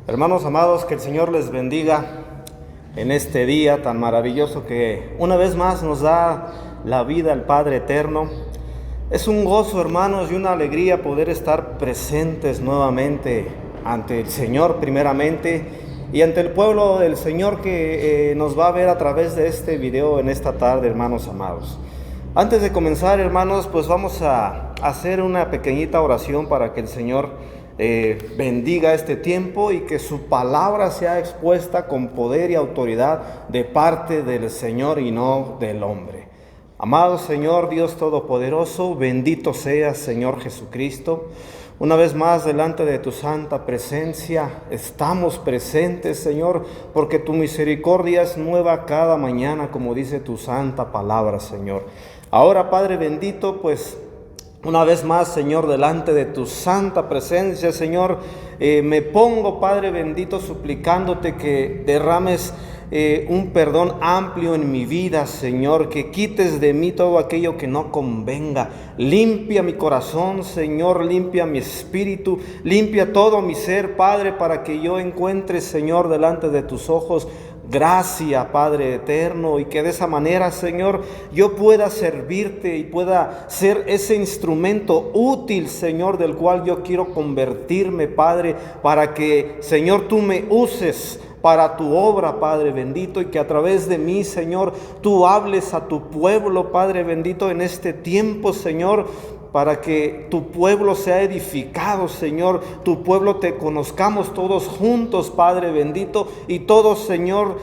Hermanos amados, que el Señor les bendiga en este día tan maravilloso que una vez más nos da la vida el Padre Eterno. Es un gozo, hermanos, y una alegría poder estar presentes nuevamente ante el Señor primeramente y ante el pueblo del Señor que nos va a ver a través de este video en esta tarde, hermanos amados. Antes de comenzar, hermanos, pues vamos a hacer una pequeñita oración para que el Señor bendiga este tiempo y que su palabra sea expuesta con poder y autoridad de parte del Señor y no del hombre. Amado Señor, Dios Todopoderoso, bendito seas, Señor Jesucristo. Una vez más delante de tu santa presencia estamos presentes, Señor, porque tu misericordia es nueva cada mañana, como dice tu santa palabra, Señor. Ahora, Padre bendito, pues una vez más, Señor, delante de tu santa presencia, Señor, me pongo, Padre bendito, suplicándote que derrames un perdón amplio en mi vida, Señor, que quites de mí todo aquello que no convenga. Limpia mi corazón, Señor, limpia mi espíritu, limpia todo mi ser, Padre, para que yo encuentre, Señor, delante de tus ojos gracia, Padre eterno, y que de esa manera, Señor, yo pueda servirte y pueda ser ese instrumento útil, Señor, del cual yo quiero convertirme, Padre, para que, Señor, tú me uses para tu obra, Padre bendito, y que a través de mí, Señor, tú hables a tu pueblo, Padre bendito, en este tiempo, Señor, para que tu pueblo sea edificado, Señor, tu pueblo te conozcamos todos juntos, Padre bendito, y todos, Señor,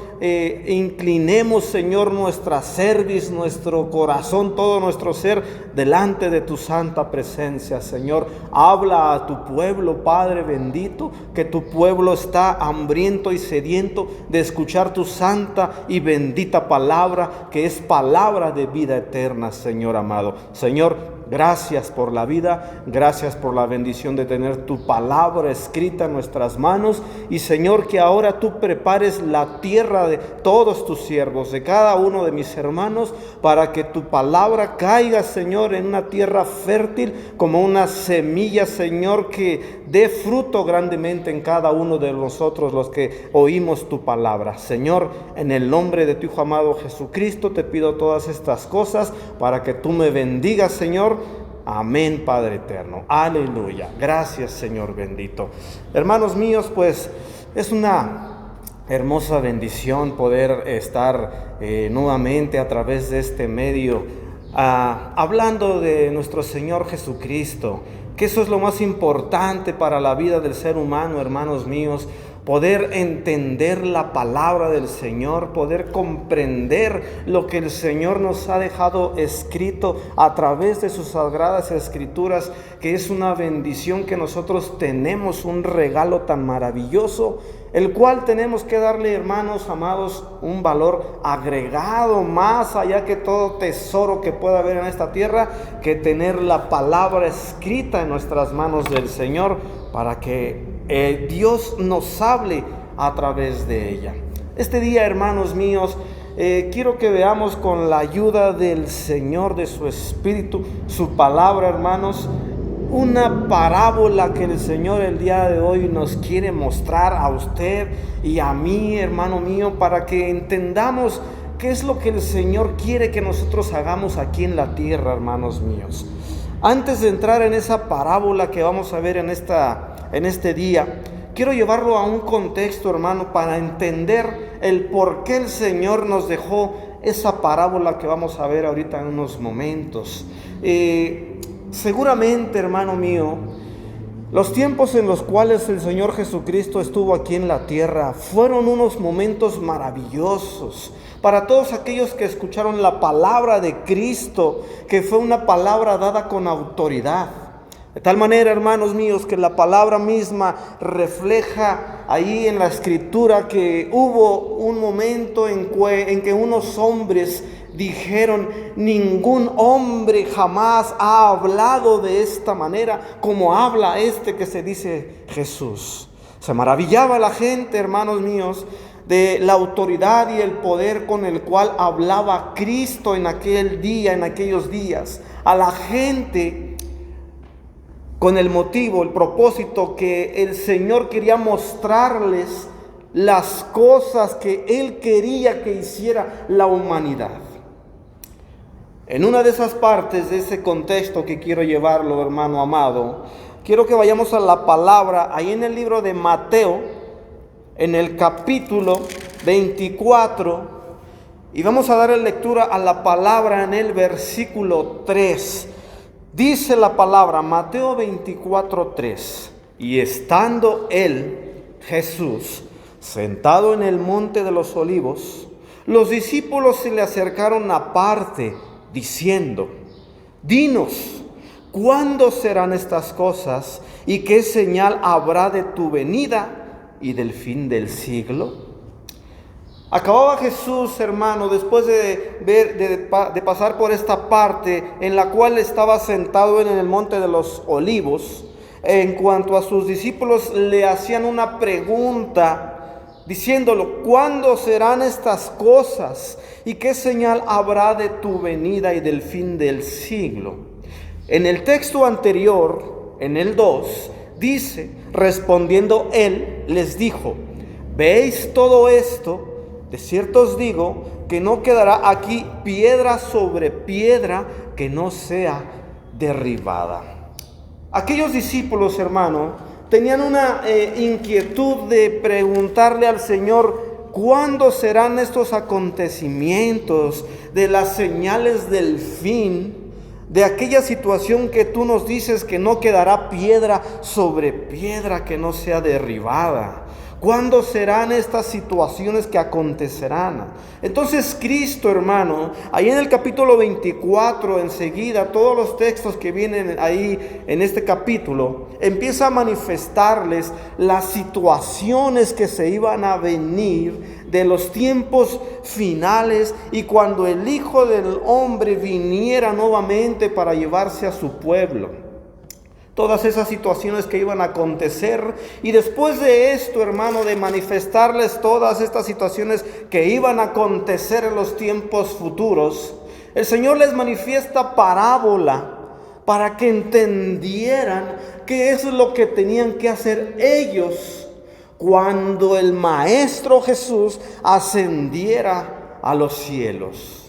inclinemos, Señor, nuestra cerviz, nuestro corazón, todo nuestro ser delante de tu santa presencia, Señor. Habla a tu pueblo, Padre bendito, que tu pueblo está hambriento y sediento de escuchar tu santa y bendita palabra, que es palabra de vida eterna, Señor amado. Señor, gracias por la vida, gracias por la bendición de tener tu palabra escrita en nuestras manos. Y Señor, que ahora tú prepares la tierra de todos tus siervos, de cada uno de mis hermanos, para que tu palabra caiga, Señor, en una tierra fértil, como una semilla, Señor, que dé fruto grandemente en cada uno de nosotros los que oímos tu palabra. Señor, en el nombre de tu Hijo amado Jesucristo, te pido todas estas cosas para que tú me bendigas, Señor. Amén, Padre eterno. Aleluya. Gracias, Señor bendito. Hermanos míos, pues es una hermosa bendición poder estar nuevamente a través de este medio hablando de nuestro Señor Jesucristo, que eso es lo más importante para la vida del ser humano, hermanos míos. Poder entender la palabra del Señor, poder comprender lo que el Señor nos ha dejado escrito a través de sus sagradas escrituras, que es una bendición que nosotros tenemos, un regalo tan maravilloso, el cual tenemos que darle, hermanos amados, un valor agregado más allá que todo tesoro que pueda haber en esta tierra, que tener la palabra escrita en nuestras manos del Señor, para que Dios nos hable a través de ella. Este día, hermanos míos, quiero que veamos con la ayuda del Señor, de su Espíritu, su palabra, hermanos, una parábola que el Señor el día de hoy nos quiere mostrar a usted y a mí, hermano mío, para que entendamos qué es lo que el Señor quiere que nosotros hagamos aquí en la tierra, hermanos míos. Antes de entrar en esa parábola que vamos a ver en este día, quiero llevarlo a un contexto, hermano, para entender el por qué el Señor nos dejó esa parábola que vamos a ver ahorita en unos momentos. Seguramente, hermano mío, los tiempos en los cuales el Señor Jesucristo estuvo aquí en la tierra fueron unos momentos maravillosos para todos aquellos que escucharon la palabra de Cristo, que fue una palabra dada con autoridad. De tal manera, hermanos míos, que la palabra misma refleja ahí en la Escritura que hubo un momento en que unos hombres dijeron: ningún hombre jamás ha hablado de esta manera como habla este que se dice Jesús. Se maravillaba la gente, hermanos míos, de la autoridad y el poder con el cual hablaba Cristo en aquel día, en aquellos días. A la gente con el motivo, el propósito que el Señor quería mostrarles las cosas que Él quería que hiciera la humanidad. En una de esas partes de ese contexto que quiero llevarlo, hermano amado, quiero que vayamos a la palabra, ahí en el libro de Mateo, en el capítulo 24, y vamos a dar lectura a la palabra en el versículo 3. Dice la palabra, Mateo 24, 3, y estando él, Jesús, sentado en el monte de los olivos, los discípulos se le acercaron aparte, diciendo, dinos, ¿cuándo serán estas cosas? ¿Y qué señal habrá de tu venida y del fin del siglo? Acababa Jesús, hermano, después de pasar por esta parte en la cual estaba sentado en el monte de los olivos, en cuanto a sus discípulos le hacían una pregunta, diciéndolo, ¿cuándo serán estas cosas? ¿Y qué señal habrá de tu venida y del fin del siglo? En el texto anterior, en el 2, dice, respondiendo él, les dijo, ¿veis todo esto? De cierto os digo que no quedará aquí piedra sobre piedra que no sea derribada. Aquellos discípulos, hermano, tenían una inquietud de preguntarle al Señor, ¿cuándo serán estos acontecimientos de las señales del fin? De aquella situación que tú nos dices que no quedará piedra sobre piedra que no sea derribada. ¿Cuándo serán estas situaciones que acontecerán? Entonces Cristo, hermano, ahí en el capítulo 24, enseguida, todos los textos que vienen ahí en este capítulo, empieza a manifestarles las situaciones que se iban a venir de los tiempos finales y cuando el Hijo del Hombre viniera nuevamente para llevarse a su pueblo. Todas esas situaciones que iban a acontecer. Y después de esto, hermano, de manifestarles todas estas situaciones que iban a acontecer en los tiempos futuros, el Señor les manifiesta parábola para que entendieran qué es lo que tenían que hacer ellos cuando el Maestro Jesús ascendiera a los cielos.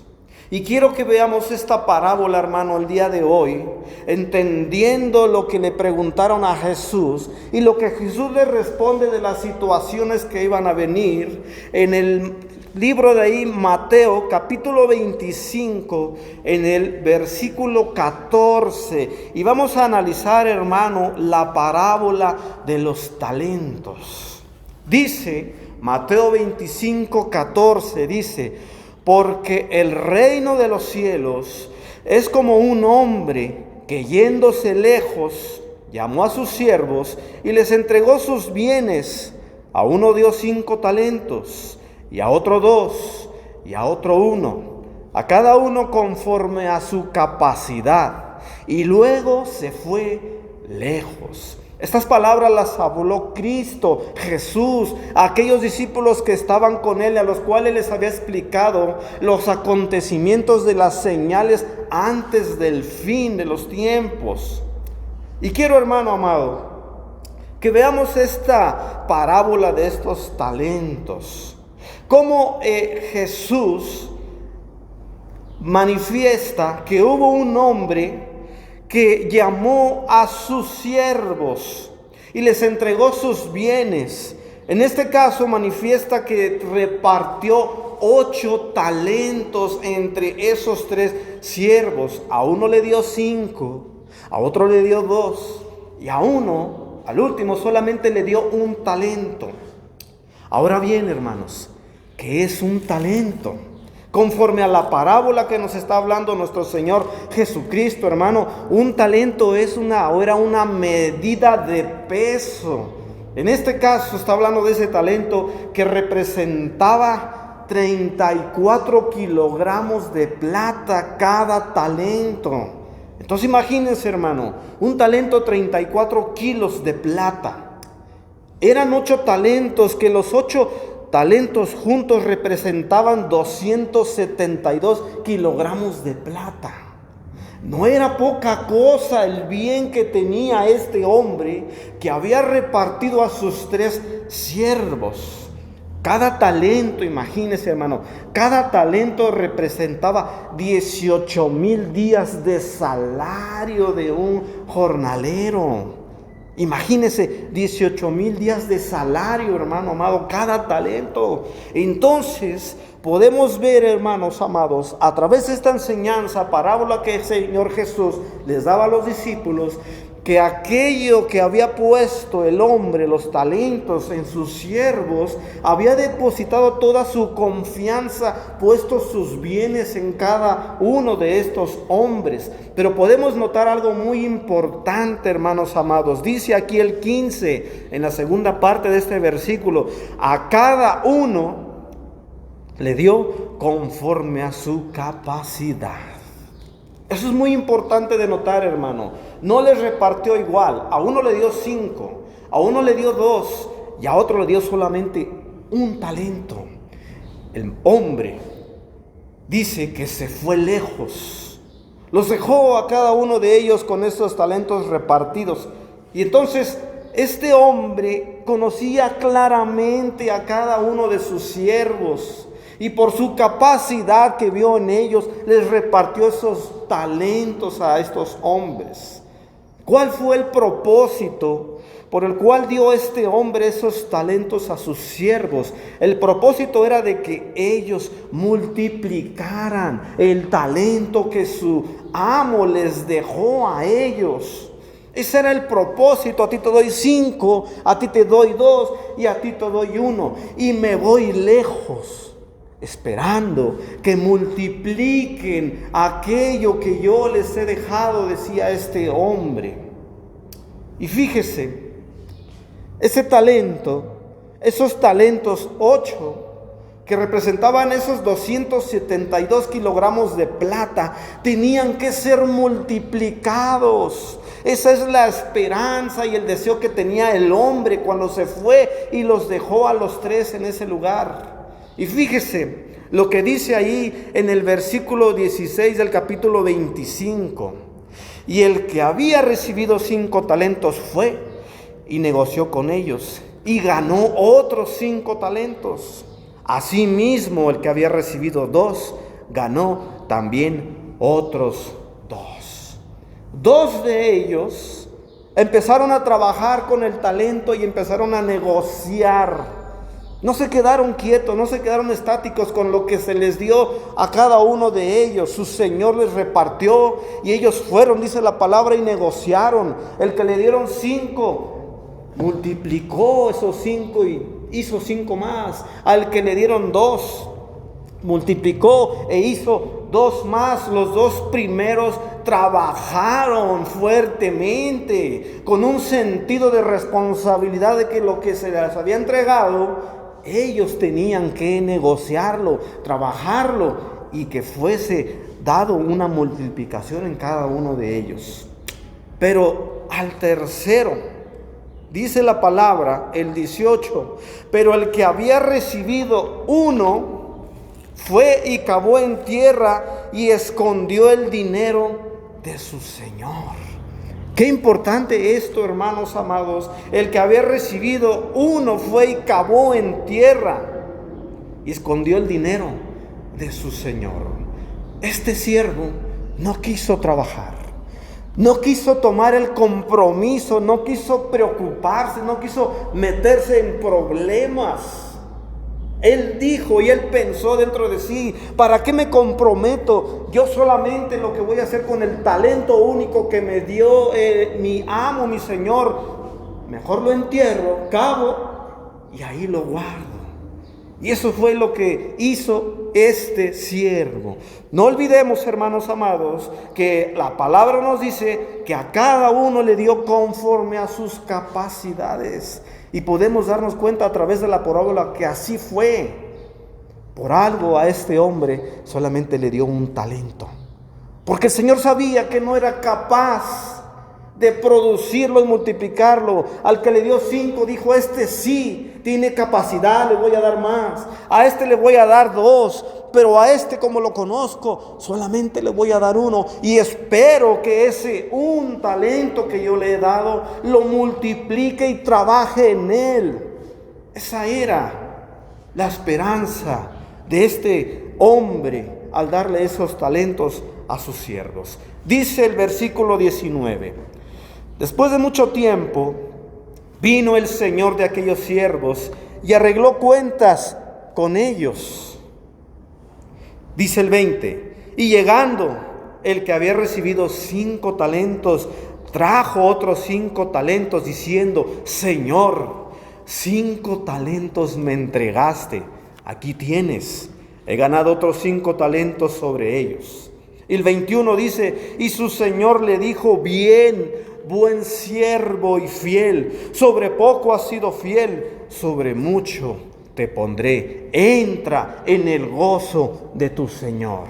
Y quiero que veamos esta parábola, hermano, el día de hoy, entendiendo lo que le preguntaron a Jesús y lo que Jesús le responde de las situaciones que iban a venir en el libro de ahí, Mateo, capítulo 25, en el versículo 14. Y vamos a analizar, hermano, la parábola de los talentos. Dice, Mateo 25, 14, dice, porque el reino de los cielos es como un hombre que yéndose lejos llamó a sus siervos y les entregó sus bienes. A uno dio 5 talentos, y a otro 2, y a otro 1, a cada uno conforme a su capacidad, y luego se fue lejos. Estas palabras las habló Cristo, Jesús, a aquellos discípulos que estaban con Él, a los cuales les había explicado los acontecimientos de las señales antes del fin de los tiempos. Y quiero, hermano amado, que veamos esta parábola de estos talentos. Cómo Jesús manifiesta que hubo un hombre que llamó a sus siervos y les entregó sus bienes. En este caso manifiesta que repartió 8 talentos entre esos 3 siervos. A uno le dio 5, a otro le dio 2 y a uno, al último, solamente le dio 1 talento. Ahora bien, hermanos, ¿qué es un talento? Conforme a la parábola que nos está hablando nuestro Señor Jesucristo, hermano, un talento era una medida de peso. En este caso está hablando de ese talento que representaba 34 kilogramos de plata cada talento. Entonces imagínense, hermano, un talento, 34 kilos de plata. Eran 8 talentos, que los 8 talentos juntos representaban 272 kilogramos de plata. No era poca cosa el bien que tenía este hombre, que había repartido a sus 3 siervos. Cada talento, imagínese, hermano, cada talento representaba 18,000 días de salario de un jornalero. Imagínese, 18,000 días de salario, hermano amado, cada talento. Entonces, podemos ver, hermanos amados, a través de esta enseñanza, parábola que el Señor Jesús les daba a los discípulos, que aquello que había puesto el hombre, los talentos en sus siervos, había depositado toda su confianza, puesto sus bienes en cada uno de estos hombres. Pero podemos notar algo muy importante, hermanos amados. Dice aquí el 15, en la segunda parte de este versículo: a cada uno le dio conforme a su capacidad. Eso es muy importante de notar, hermano. No les repartió igual. A uno le dio 5, a uno le dio 2 y a otro le dio solamente un talento. El hombre dice que se fue lejos. Los dejó a cada uno de ellos con esos talentos repartidos. Y entonces este hombre conocía claramente a cada uno de sus siervos. Y por su capacidad que vio en ellos, les repartió esos talentos a estos hombres. ¿Cuál fue el propósito por el cual dio este hombre esos talentos a sus siervos? El propósito era de que ellos multiplicaran el talento que su amo les dejó a ellos. Ese era el propósito. A ti te doy 5, a ti te doy 2 y a ti te doy 1. Y me voy lejos, esperando que multipliquen aquello que yo les he dejado, decía este hombre. Y fíjese, ese talento, esos talentos 8, que representaban esos 272 kilogramos de plata, tenían que ser multiplicados. Esa es la esperanza y el deseo que tenía el hombre cuando se fue y los dejó a los 3 en ese lugar. Y fíjese lo que dice ahí en el versículo 16 del capítulo 25. Y el que había recibido 5 talentos fue y negoció con ellos y ganó otros 5 talentos. Asimismo, el que había recibido 2 ganó también otros 2. 2 de ellos empezaron a trabajar con el talento y empezaron a negociar. No se quedaron quietos, no se quedaron estáticos con lo que se les dio a cada uno de ellos. Su Señor les repartió y ellos fueron, dice la palabra, y negociaron. El que le dieron 5, multiplicó esos 5 y hizo 5 más. Al que le dieron 2, multiplicó e hizo 2 más. Los 2 primeros trabajaron fuertemente, con un sentido de responsabilidad de que lo que se les había entregado, ellos tenían que negociarlo, trabajarlo y que fuese dado una multiplicación en cada uno de ellos. Pero al tercero, dice la palabra, el 18, pero el que había recibido 1 fue y cavó en tierra y escondió el dinero de su señor. Qué importante esto, hermanos amados. El que había recibido 1 fue y cavó en tierra y escondió el dinero de su señor. Este siervo no quiso trabajar, no quiso tomar el compromiso, no quiso preocuparse, no quiso meterse en problemas. Él dijo y él pensó dentro de sí: ¿para qué me comprometo? Yo solamente lo que voy a hacer con el talento único que me dio mi amo, mi Señor, mejor lo entierro, cavo y ahí lo guardo. Y eso fue lo que hizo este siervo. No olvidemos, hermanos amados, que la palabra nos dice que a cada uno le dio conforme a sus capacidades. Y podemos darnos cuenta a través de la parábola que así fue. Por algo a este hombre solamente le dio un talento, porque el Señor sabía que no era capaz de producirlo y multiplicarlo. Al que le dio 5 dijo: este sí tiene capacidad, le voy a dar más. A este le voy a dar 2, pero a este, como lo conozco, solamente le voy a dar 1. Y espero que ese un talento que yo le he dado lo multiplique y trabaje en él. Esa era la esperanza de este hombre al darle esos talentos a sus siervos. Dice el versículo 19: después de mucho tiempo vino el señor de aquellos siervos y arregló cuentas con ellos. Dice el 20: y llegando el que había recibido 5 talentos, trajo otros 5 talentos, diciendo: Señor, 5 talentos me entregaste, aquí tienes, he ganado otros 5 talentos sobre ellos. Y el 21 dice: y su señor le dijo: bien, buen siervo y fiel, sobre poco has sido fiel, sobre mucho te pondré, entra en el gozo de tu señor.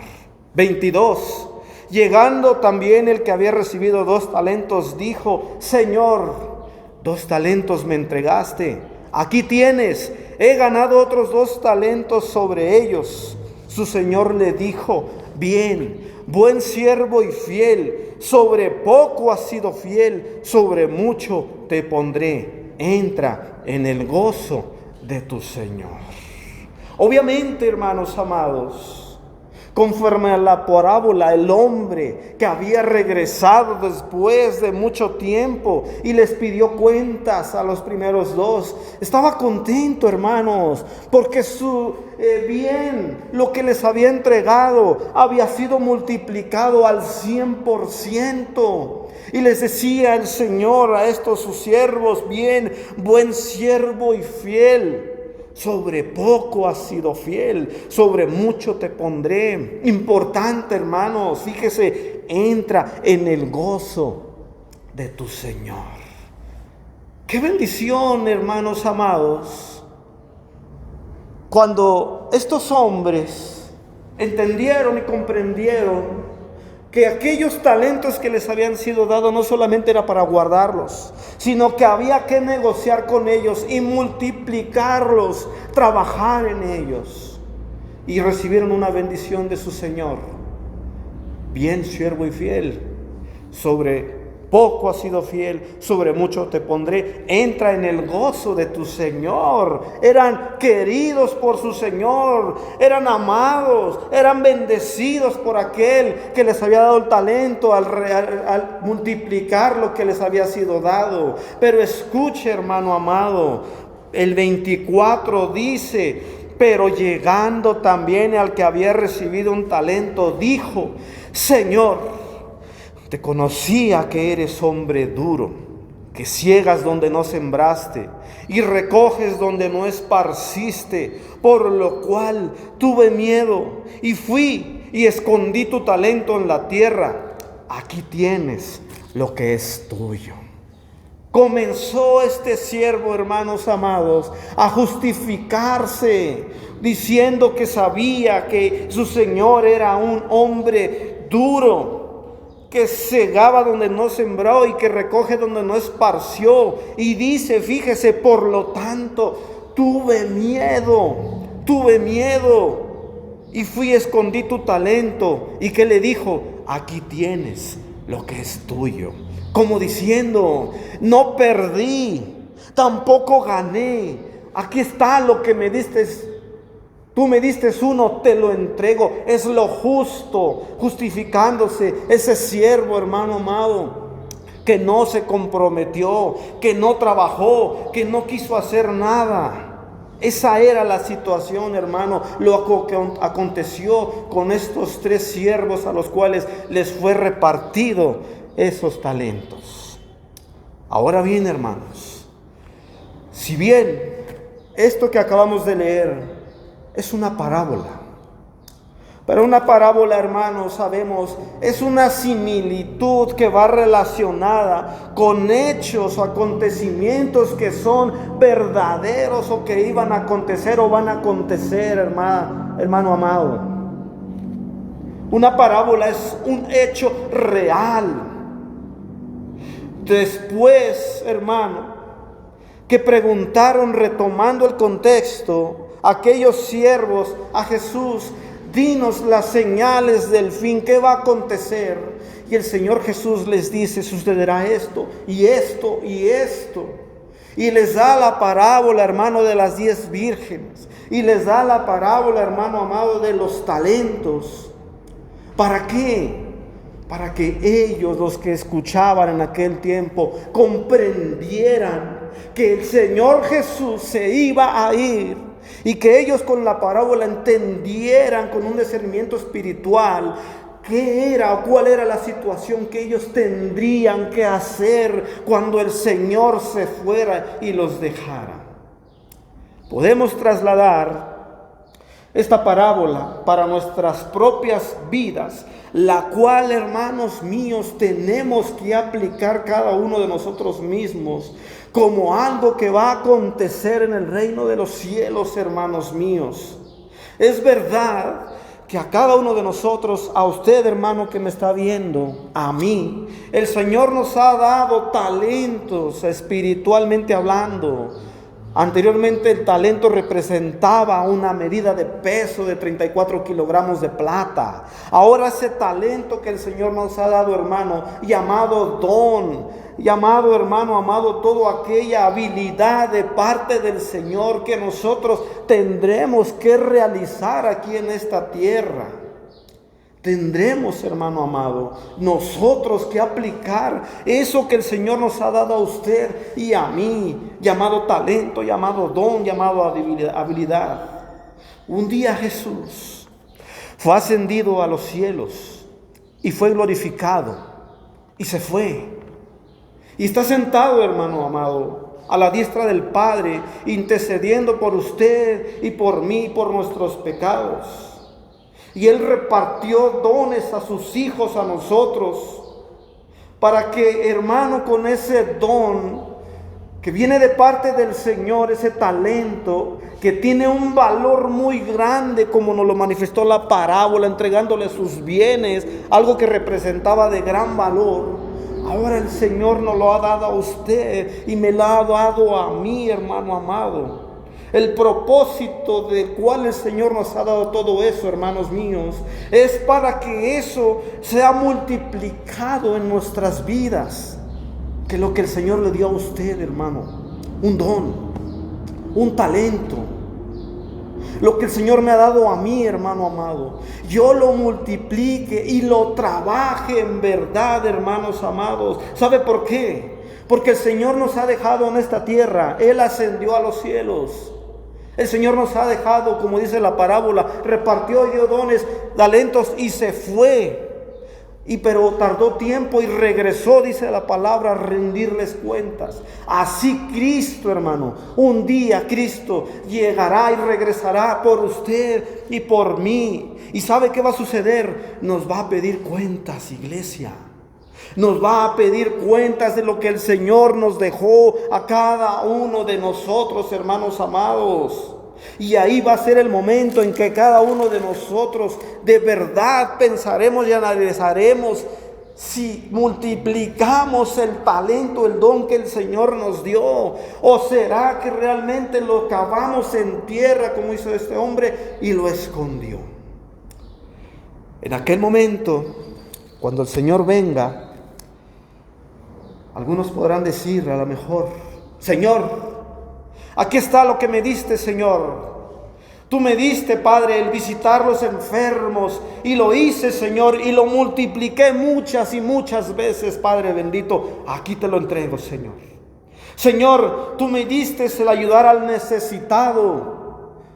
22: llegando también el que había recibido 2 talentos, dijo: Señor, 2 talentos me entregaste, aquí tienes, he ganado otros 2 talentos sobre ellos. Su señor le dijo: bien, buen siervo y fiel, sobre poco has sido fiel, sobre mucho te pondré, entra en el gozo de tu Señor. Obviamente, hermanos amados, conforme a la parábola, el hombre que había regresado después de mucho tiempo y les pidió cuentas a los primeros 2, estaba contento, hermanos, porque su bien, lo que les había entregado, había sido multiplicado al 100%. Y les decía el Señor a estos sus siervos: bien, buen siervo y fiel, sobre poco has sido fiel, sobre mucho te pondré. Importante, hermanos, fíjese, entra en el gozo de tu Señor. Qué bendición, hermanos amados, cuando estos hombres entendieron y comprendieron que aquellos talentos que les habían sido dados no solamente era para guardarlos, sino que había que negociar con ellos y multiplicarlos, trabajar en ellos. Y recibieron una bendición de su Señor: bien, siervo y fiel, sobre poco has sido fiel, sobre mucho te pondré, entra en el gozo de tu Señor. Eran queridos por su Señor, eran amados, eran bendecidos por aquel que les había dado el talento al multiplicar lo que les había sido dado. Pero escuche, hermano amado, el 24 dice: pero llegando también al que había recibido un talento, dijo: Señor, te conocía que eres hombre duro, que ciegas donde no sembraste y recoges donde no esparciste, por lo cual tuve miedo y fui y escondí tu talento en la tierra. Aquí tienes lo que es tuyo. Comenzó este siervo, hermanos amados, a justificarse, diciendo que sabía que su Señor era un hombre duro, que segaba donde no sembró y que recoge donde no esparció. Y dice, fíjese, por lo tanto, tuve miedo y fui, escondí tu talento. ¿Y qué le dijo? Aquí tienes lo que es tuyo. Como diciendo, no perdí, tampoco gané. Aquí está lo que me diste. Tú me diste 1, te lo entrego. Es lo justo, justificándose ese siervo, hermano amado, que no se comprometió, que no trabajó, que no quiso hacer nada. Esa era la situación, hermano, lo que aconteció con estos 3 siervos a los cuales les fue repartido esos talentos. Ahora bien, hermanos, si bien esto que acabamos de leer es una parábola, pero una parábola, hermanos, sabemos, es una similitud que va relacionada con hechos o acontecimientos que son verdaderos o que iban a acontecer o van a acontecer, hermano amado. Una parábola es un hecho real. Después, hermano, que preguntaron, retomando el contexto, aquellos siervos a Jesús: dinos las señales del fin, ¿qué va a acontecer? Y el Señor Jesús les dice: sucederá esto y esto y esto. Y les da la parábola, hermano, de las 10 vírgenes. Y les da la parábola, hermano amado, de los talentos. ¿Para qué? Para que ellos, los que escuchaban en aquel tiempo, comprendieran que el Señor Jesús se iba a ir, y que ellos con la parábola entendieran con un discernimiento espiritual qué era o cuál era la situación que ellos tendrían que hacer cuando el Señor se fuera y los dejara. Podemos trasladar esta parábola para nuestras propias vidas, la cual, hermanos míos, tenemos que aplicar cada uno de nosotros mismos como algo que va a acontecer en el reino de los cielos, hermanos míos. Es verdad que a cada uno de nosotros, a usted, hermano, que me está viendo, a mí, el Señor nos ha dado talentos espiritualmente hablando. Anteriormente el talento representaba una medida de peso de 34 kilogramos de plata. Ahora ese talento que el Señor nos ha dado, hermano, llamado don, llamado, hermano amado, toda aquella habilidad de parte del Señor que nosotros tendremos que realizar aquí en esta tierra. Tendremos, hermano amado, nosotros que aplicar eso que el Señor nos ha dado a usted y a mí, llamado talento, llamado don, llamado habilidad. Un día Jesús fue ascendido a los cielos y fue glorificado y se fue. Y está sentado, hermano amado, a la diestra del Padre, intercediendo por usted y por mí, por nuestros pecados. Y Él repartió dones a sus hijos, a nosotros, para que, hermano, con ese don que viene de parte del Señor, ese talento que tiene un valor muy grande, como nos lo manifestó la parábola, entregándole sus bienes, algo que representaba de gran valor. Ahora el Señor nos lo ha dado a usted y me lo ha dado a mí, hermano amado. El propósito del cual el Señor nos ha dado todo eso, hermanos míos, es para que eso sea multiplicado en nuestras vidas. Que lo que el Señor le dio a usted, hermano, un don, un talento, lo que el Señor me ha dado a mí, hermano amado, yo lo multiplique y lo trabaje en verdad, hermanos amados. ¿Sabe por qué? Porque el Señor nos ha dejado en esta tierra. Él ascendió a los cielos. El Señor nos ha dejado, como dice la parábola, repartió y dio dones, talentos y se fue. Pero tardó tiempo y regresó, dice la palabra, a rendirles cuentas. Así Cristo, hermano, un día Cristo llegará y regresará por usted y por mí. ¿Y sabe qué va a suceder? Nos va a pedir cuentas, iglesia. Nos va a pedir cuentas de lo que el Señor nos dejó a cada uno de nosotros, hermanos amados. Y ahí va a ser el momento en que cada uno de nosotros de verdad pensaremos y analizaremos si multiplicamos el talento, el don que el Señor nos dio, o será que realmente lo cavamos en tierra como hizo este hombre y lo escondió. En aquel momento, cuando el Señor venga, algunos podrán decir a lo mejor: Señor, aquí está lo que me diste, Señor. Tú me diste, Padre, el visitar los enfermos, y lo hice, Señor, y lo multipliqué muchas y muchas veces, Padre bendito. Aquí te lo entrego, Señor. Señor, tú me diste el ayudar al necesitado.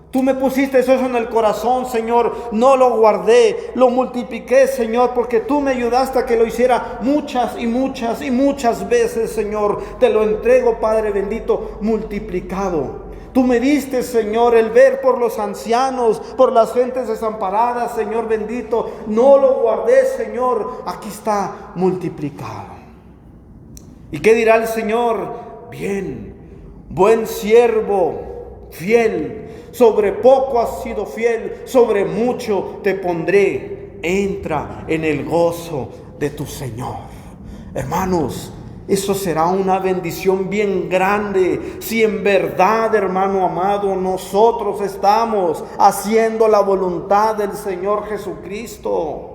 Tú me pusiste eso en el corazón, Señor. No lo guardé, lo multipliqué, Señor, porque tú me ayudaste a que lo hiciera muchas y muchas y muchas veces, Señor. Te lo entrego, Padre bendito, multiplicado. Tú me diste, Señor, el ver por los ancianos, por las gentes desamparadas, Señor bendito. No lo guardé, Señor. Aquí está multiplicado. ¿Y qué dirá el Señor? Bien, buen siervo, fiel. Sobre poco has sido fiel, sobre mucho te pondré. Entra en el gozo de tu Señor. Hermanos, Eso será una bendición bien grande si en verdad, hermano amado, nosotros estamos haciendo la voluntad del Señor Jesucristo.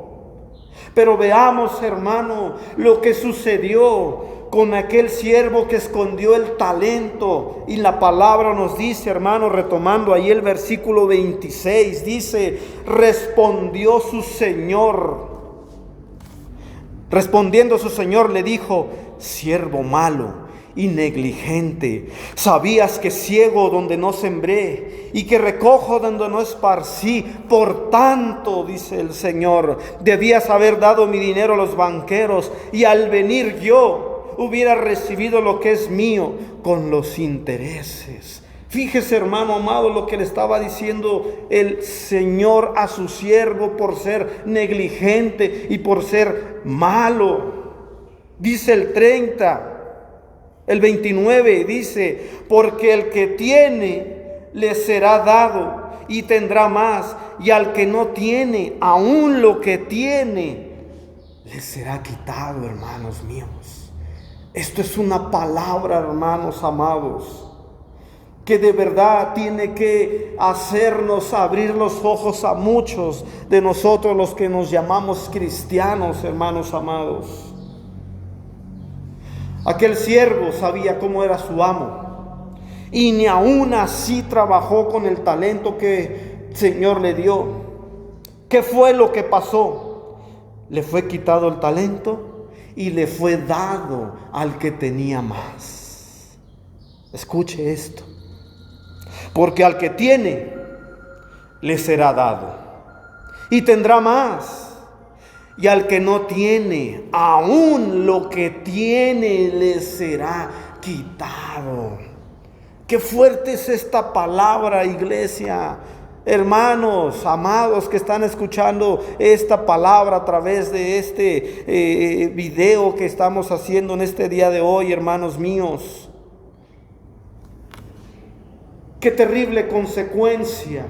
Pero veamos, hermano, lo que sucedió con aquel siervo que escondió el talento. Y la palabra nos dice, hermano, retomando ahí el versículo 26, dice: respondiendo su señor le dijo: siervo malo y negligente, sabías que ciego donde no sembré y que recojo donde no esparcí. Por tanto, dice el Señor, debías haber dado mi dinero a los banqueros, y al venir yo hubiera recibido lo que es mío con los intereses. Fíjese, hermano amado, lo que le estaba diciendo el Señor a su siervo por ser negligente y por ser malo. Dice el 30, el 29, dice: porque el que tiene le será dado y tendrá más, y al que no tiene, aún lo que tiene le será quitado. Hermanos míos, esto es una palabra, hermanos amados, que de verdad tiene que hacernos abrir los ojos a muchos de nosotros, los que nos llamamos cristianos, hermanos amados. Aquel siervo sabía cómo era su amo, y ni aún así trabajó con el talento que el Señor le dio. ¿Qué fue lo que pasó? Le fue quitado el talento y le fue dado al que tenía más. Escuche esto: porque al que tiene le será dado y tendrá más, y al que no tiene, aún lo que tiene le será quitado. Qué fuerte es esta palabra, iglesia. Hermanos amados que están escuchando esta palabra a través de este video que estamos haciendo en este día de hoy, hermanos míos. Qué terrible consecuencia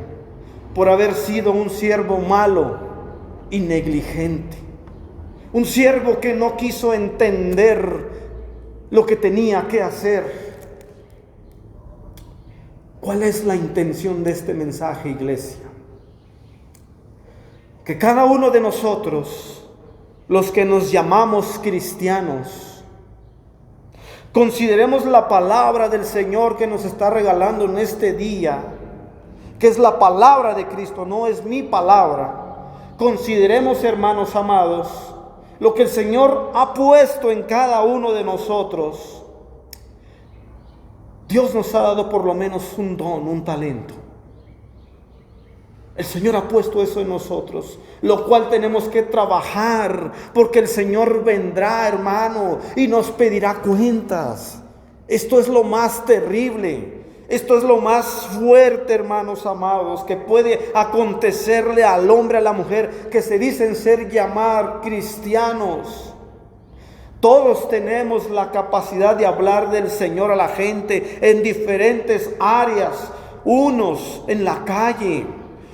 por haber sido un siervo malo y negligente. Un siervo que no quiso entender lo que tenía que hacer. ¿Cuál es la intención de este mensaje, iglesia? Que cada uno de nosotros, los que nos llamamos cristianos, consideremos la palabra del Señor que nos está regalando en este día, que es la palabra de Cristo, no es mi palabra. Consideremos, hermanos amados, lo que el Señor ha puesto en cada uno de nosotros. Dios nos ha dado por lo menos un don, un talento. El Señor ha puesto eso en nosotros, lo cual tenemos que trabajar, porque el Señor vendrá, hermano, y nos pedirá cuentas. Esto es lo más terrible. Esto es lo más fuerte, hermanos amados, que puede acontecerle al hombre, a la mujer, que se dicen ser llamar cristianos. Todos tenemos la capacidad de hablar del Señor a la gente en diferentes áreas. Unos en la calle,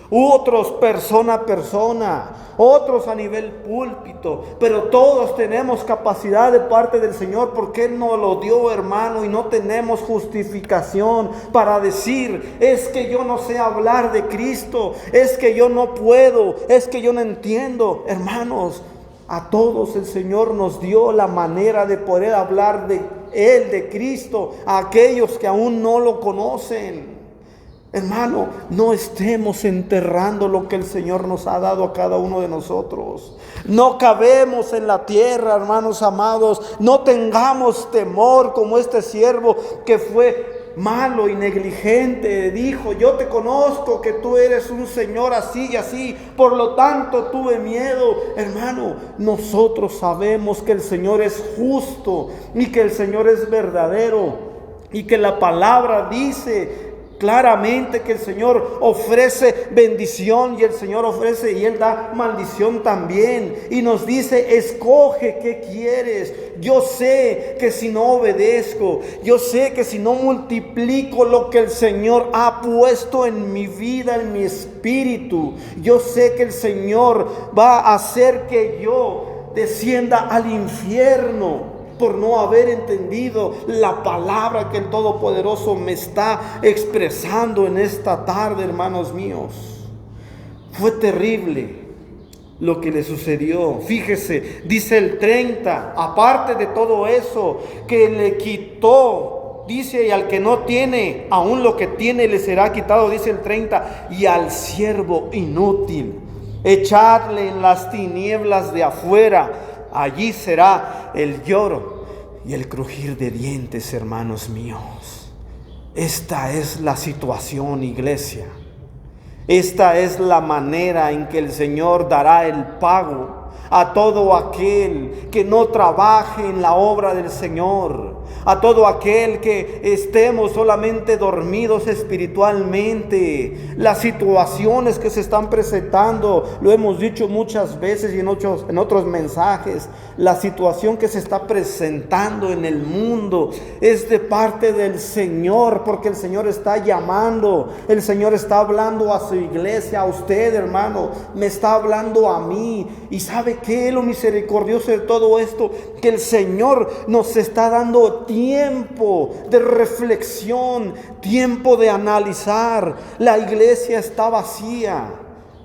otros persona a persona, otros a nivel púlpito, pero todos tenemos capacidad de parte del Señor, porque Él nos lo dio, hermano, y no tenemos justificación para decir: es que yo no sé hablar de Cristo, es que yo no puedo, es que yo no entiendo. Hermanos, a todos el Señor nos dio la manera de poder hablar de Él, de Cristo, a aquellos que aún no lo conocen. Hermano, no estemos enterrando lo que el Señor nos ha dado a cada uno de nosotros. No cabemos en la tierra, hermanos amados. No tengamos temor como este siervo que fue malo y negligente. Dijo: yo te conozco que tú eres un Señor así y así, por lo tanto tuve miedo. Hermano, nosotros sabemos que el Señor es justo y que el Señor es verdadero, y que la palabra dice claramente que el Señor ofrece bendición y el Señor ofrece y Él da maldición también. Y nos dice: escoge qué quieres. Yo sé que si no obedezco, yo sé que si no multiplico lo que el Señor ha puesto en mi vida, en mi espíritu, yo sé que el Señor va a hacer que yo descienda al infierno. por no haber entendido la palabra que el Todopoderoso me está expresando en esta tarde, hermanos míos. Fue terrible lo que le sucedió. Fíjese, dice el 30, aparte de todo eso, que le quitó, dice, y al que no tiene, aún lo que tiene le será quitado, dice el 30, y al siervo inútil, echadle en las tinieblas de afuera, allí será el lloro y el crujir de dientes, hermanos míos. Esta es la situación, iglesia. Esta es la manera en que el Señor dará el pago a todo aquel que no trabaje en la obra del Señor, a todo aquel que estemos solamente dormidos espiritualmente. Las situaciones que se están presentando, lo hemos dicho muchas veces y en otros mensajes, la situación que se está presentando en el mundo es de parte del Señor, porque el Señor está llamando, el Señor está hablando a su iglesia, a usted, hermano, me está hablando a mí. Y ¿sabe qué? Lo misericordioso de todo esto, que el Señor nos está dando tiempo de reflexión, tiempo de analizar. La iglesia está vacía.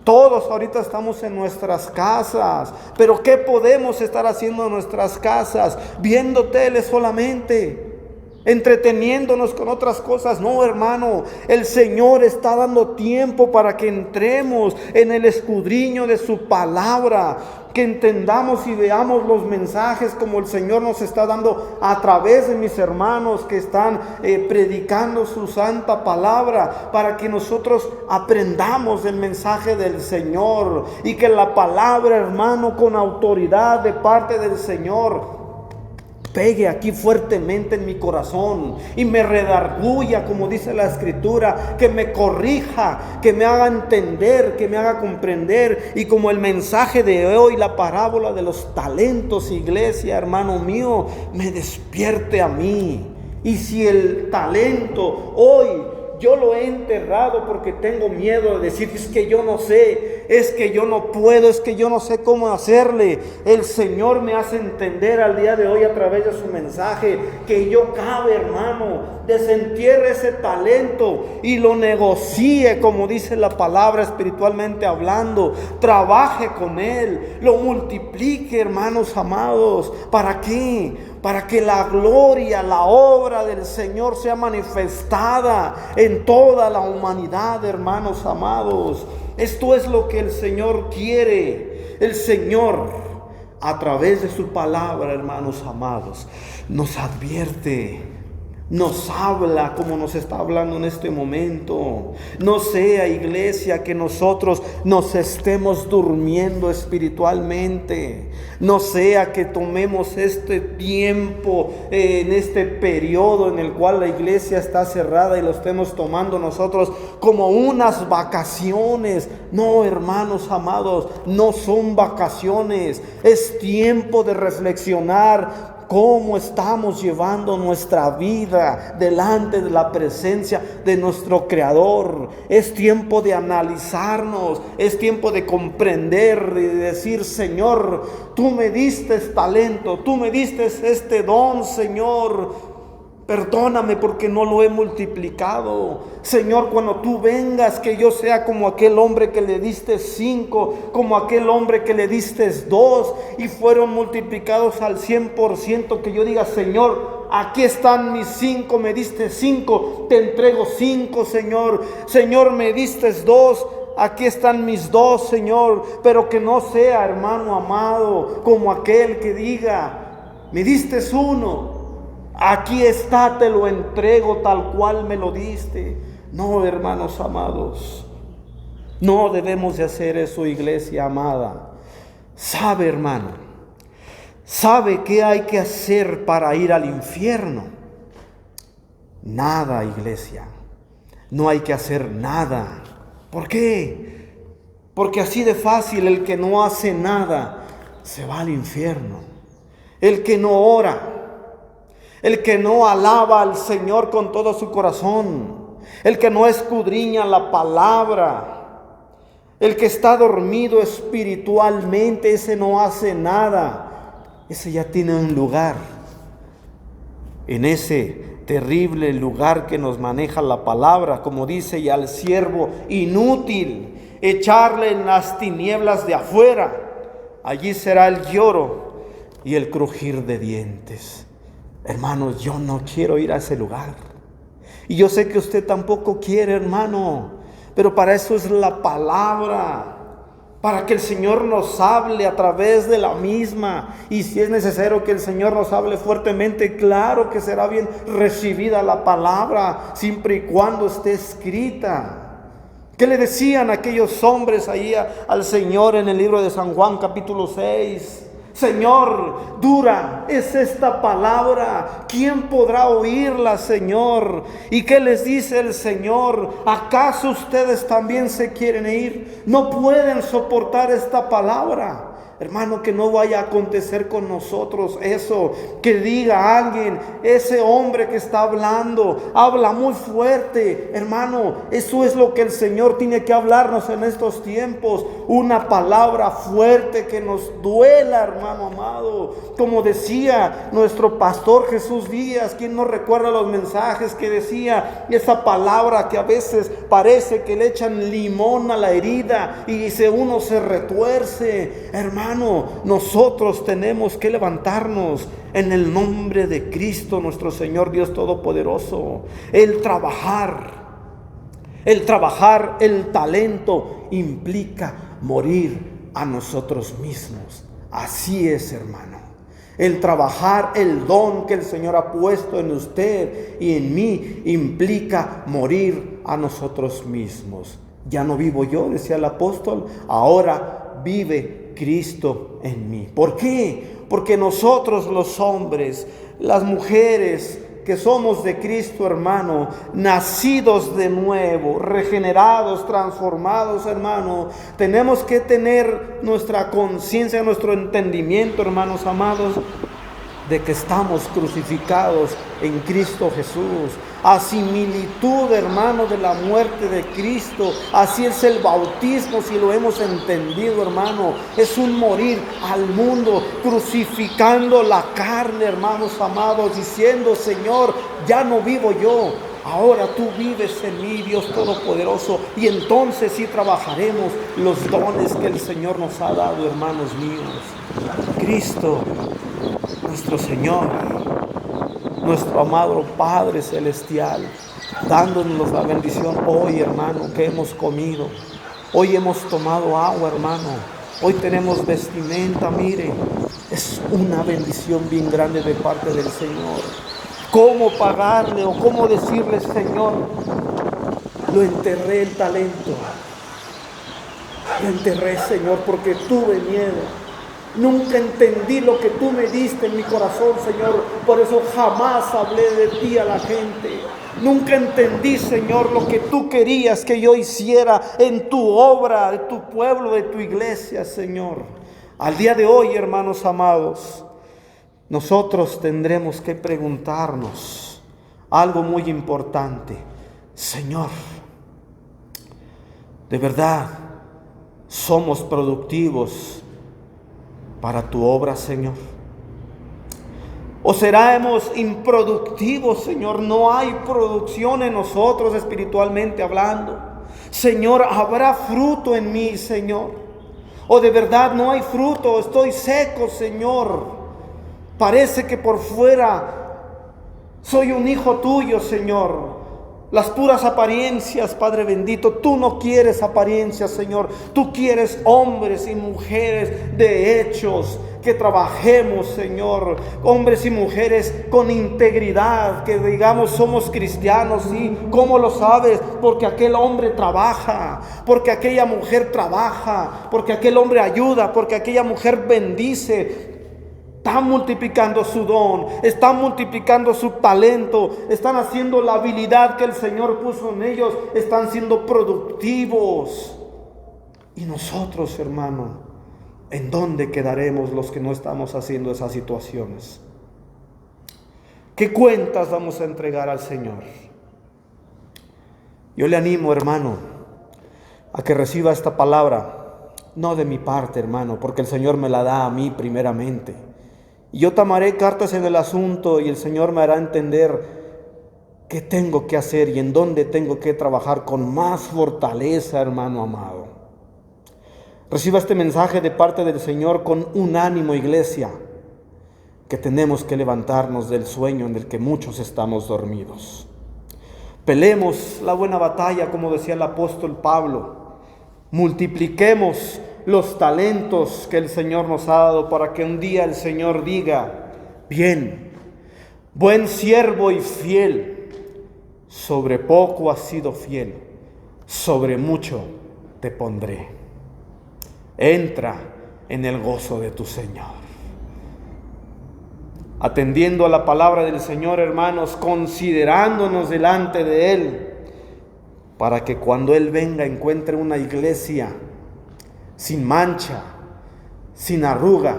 Todos ahorita estamos en nuestras casas, pero ¿qué podemos estar haciendo en nuestras casas? Viendo tele solamente, entreteniéndonos con otras cosas. No, hermano, el Señor está dando tiempo para que entremos en el escudriño de su palabra, que entendamos y veamos los mensajes como el Señor nos está dando a través de mis hermanos que están predicando su santa palabra, para que nosotros aprendamos el mensaje del Señor, y que la palabra, hermano, con autoridad de parte del Señor pegue aquí fuertemente en mi corazón y me redarguya, como dice la Escritura, que me corrija, que me haga entender, que me haga comprender. Y como el mensaje de hoy, la parábola de los talentos, iglesia, hermano mío, me despierte a mí. Y si el talento hoy yo lo he enterrado porque tengo miedo de decir, es que yo no sé, es que yo no puedo, es que yo no sé cómo hacerle. El Señor me hace entender al día de hoy a través de su mensaje que yo cabe, hermano, desentierre ese talento y lo negocie, como dice la palabra, espiritualmente hablando. Trabaje con él, lo multiplique, hermanos amados. ¿Para qué? Para que la gloria, la obra del Señor sea manifestada en toda la humanidad, hermanos amados. Esto es lo que el Señor quiere. El Señor, a través de su palabra, hermanos amados, nos advierte, nos habla como nos está hablando en este momento. No sea, iglesia, que nosotros nos estemos durmiendo espiritualmente. No sea que tomemos este tiempo en este periodo en el cual la iglesia está cerrada y lo estemos tomando nosotros como unas vacaciones. No, hermanos amados, no son vacaciones. Es tiempo de reflexionar cómo estamos llevando nuestra vida delante de la presencia de nuestro Creador. Es tiempo de analizarnos, es tiempo de comprender y de decir, Señor, tú me diste talento, tú me diste este don, Señor. Perdóname porque no lo he multiplicado. Señor, cuando tú vengas, que yo sea como aquel hombre que le diste 5, como aquel hombre que le diste 2 y fueron multiplicados al 100%. Que yo diga, Señor, aquí están mis 5, me diste 5, te entrego 5, Señor. Señor, me diste 2, aquí están mis 2, Señor. Pero que no sea, hermano amado, como aquel que diga, me diste 1, aquí está, te lo entrego tal cual me lo diste. No, hermanos amados, no debemos de hacer eso, iglesia amada. Sabe, hermano, sabe qué hay que hacer para ir al infierno. Nada, iglesia, no hay que hacer nada. ¿Por qué? Porque así de fácil, el que no hace nada se va al infierno. El que no ora, el que no alaba al Señor con todo su corazón, el que no escudriña la palabra, el que está dormido espiritualmente, ese no hace nada. Ese ya tiene un lugar en ese terrible lugar que nos maneja la palabra, como dice, y al siervo inútil echarle en las tinieblas de afuera. Allí será el lloro y el crujir de dientes. Hermanos, yo no quiero ir a ese lugar. Y yo sé que usted tampoco quiere, hermano. Pero para eso es la palabra. Para que el Señor nos hable a través de la misma. Y si es necesario que el Señor nos hable fuertemente, claro que será bien recibida la palabra, siempre y cuando esté escrita. ¿Qué le decían aquellos hombres ahí al Señor en el libro de San Juan capítulo 6? Señor, dura es esta palabra, ¿quién podrá oírla, Señor? ¿Y qué les dice el Señor? ¿Acaso ustedes también se quieren ir? ¿No pueden soportar esta palabra? Hermano, que no vaya a acontecer con nosotros eso, que diga alguien, ese hombre que está hablando, habla muy fuerte. Hermano, eso es lo que el Señor tiene que hablarnos en estos tiempos, una palabra fuerte que nos duela, hermano amado. Como decía nuestro pastor Jesús Díaz, quien nos recuerda los mensajes que decía, esa palabra que a veces parece que le echan limón a la herida y uno se retuerce. Hermano, nosotros tenemos que levantarnos en el nombre de Cristo, nuestro Señor Dios Todopoderoso. El trabajar, el talento implica morir a nosotros mismos. Así es, hermano. El trabajar, el don que el Señor ha puesto en usted y en mí, implica morir a nosotros mismos. Ya no vivo yo, decía el apóstol, ahora vive Cristo en mí. ¿Por qué? Porque nosotros los hombres, las mujeres que somos de Cristo, hermano, nacidos de nuevo, regenerados, transformados, hermano, tenemos que tener nuestra conciencia, nuestro entendimiento, hermanos amados, de que estamos crucificados en Cristo Jesús. A similitud, hermano, de la muerte de Cristo. Así es el bautismo, si lo hemos entendido, hermano. Es un morir al mundo, crucificando la carne, hermanos amados, diciendo, Señor, ya no vivo yo, ahora tú vives en mí, Dios Todopoderoso. Y entonces sí trabajaremos los dones que el Señor nos ha dado, hermanos míos. Cristo, nuestro Señor, nuestro amado Padre Celestial, dándonos la bendición hoy, hermano, que hemos comido. Hoy hemos tomado agua, hermano. Hoy tenemos vestimenta, mire. Es una bendición bien grande de parte del Señor. ¿Cómo pagarle o cómo decirle, Señor? Lo enterré el talento. Lo enterré, Señor, porque tuve miedo. Nunca entendí lo que tú me diste en mi corazón, Señor. Por eso jamás hablé de ti a la gente. Nunca entendí, Señor, lo que tú querías que yo hiciera en tu obra, de tu pueblo, de tu iglesia, Señor. Al día de hoy, hermanos amados, nosotros tendremos que preguntarnos algo muy importante. Señor, ¿de verdad somos productivos para tu obra, Señor? ¿O seremos improductivos, Señor? No hay producción en nosotros espiritualmente hablando. Señor, ¿habrá fruto en mí, Señor? ¿O de verdad no hay fruto? Estoy seco, Señor. Parece que por fuera soy un hijo tuyo, Señor. Las puras apariencias, Padre bendito. Tú no quieres apariencias, Señor. Tú quieres hombres y mujeres de hechos, que trabajemos, Señor. Hombres y mujeres con integridad, que digamos somos cristianos, ¿sí? ¿Cómo lo sabes? Porque aquel hombre trabaja, porque aquella mujer trabaja, porque aquel hombre ayuda, porque aquella mujer bendice. Están multiplicando su don, están multiplicando su talento, están haciendo la habilidad que el Señor puso en ellos, están siendo productivos. Y nosotros, hermano, ¿en dónde quedaremos los que no estamos haciendo esas situaciones? ¿Qué cuentas vamos a entregar al Señor? Yo le animo, hermano, a que reciba esta palabra, no de mi parte, hermano, porque el Señor me la da a mí primeramente. Y yo tomaré cartas en el asunto y el Señor me hará entender qué tengo que hacer y en dónde tengo que trabajar con más fortaleza, hermano amado. Reciba este mensaje de parte del Señor con un ánimo, iglesia, que tenemos que levantarnos del sueño en el que muchos estamos dormidos. Peleemos la buena batalla, como decía el apóstol Pablo. Multipliquemos los talentos que el Señor nos ha dado para que un día el Señor diga: bien, buen siervo y fiel, sobre poco has sido fiel, sobre mucho te pondré. Entra en el gozo de tu Señor. Atendiendo a la palabra del Señor, hermanos, considerándonos delante de Él, para que cuando Él venga encuentre una iglesia sin mancha, sin arruga,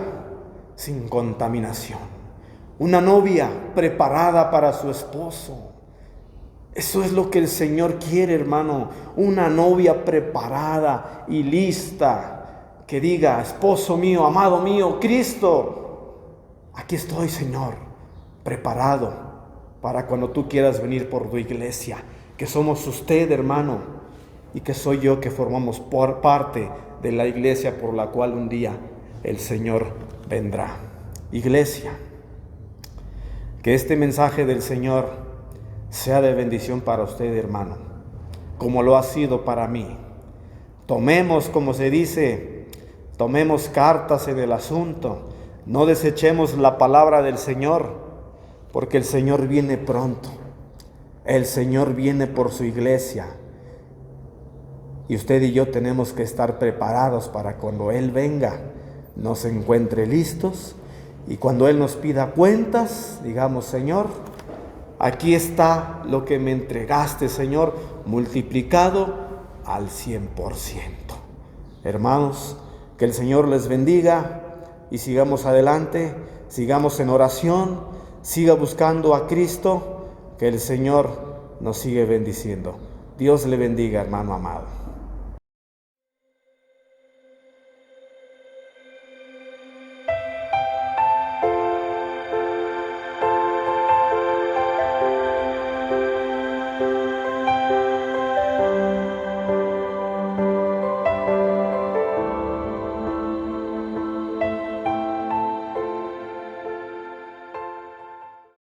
sin contaminación. Una novia preparada para su esposo. Eso es lo que el Señor quiere, hermano. Una novia preparada y lista, que diga: esposo mío, amado mío, Cristo, aquí estoy, Señor, preparado para cuando tú quieras venir por tu iglesia, que somos usted, hermano, y que soy yo, que formamos parte de la iglesia por la cual un día el Señor vendrá. Iglesia, que este mensaje del Señor sea de bendición para usted, hermano, como lo ha sido para mí. Tomemos, como se dice, tomemos cartas en el asunto. No desechemos la palabra del Señor, porque el Señor viene pronto. El Señor viene por su iglesia. Y usted y yo tenemos que estar preparados para cuando Él venga, nos encuentre listos. Y cuando Él nos pida cuentas, digamos: Señor, aquí está lo que me entregaste, Señor, multiplicado al 100%. Hermanos, que el Señor les bendiga y sigamos adelante, sigamos en oración, siga buscando a Cristo, que el Señor nos sigue bendiciendo. Dios le bendiga, hermano amado.